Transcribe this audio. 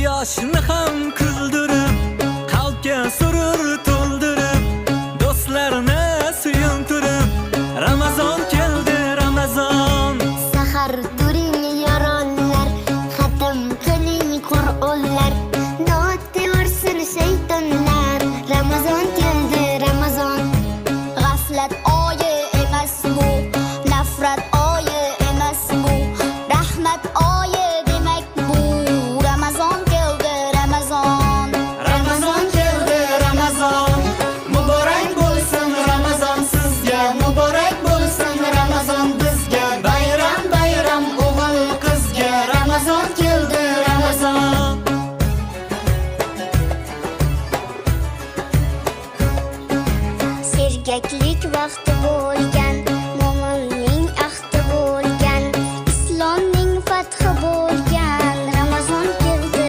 yoshni ham kuldirib, qalbga surur to'ldirib, do'stlarni suyuntirib, Ramazon keldi, Ramazon. Sahar turing yoronlar, xatm qiling Qur'onlar.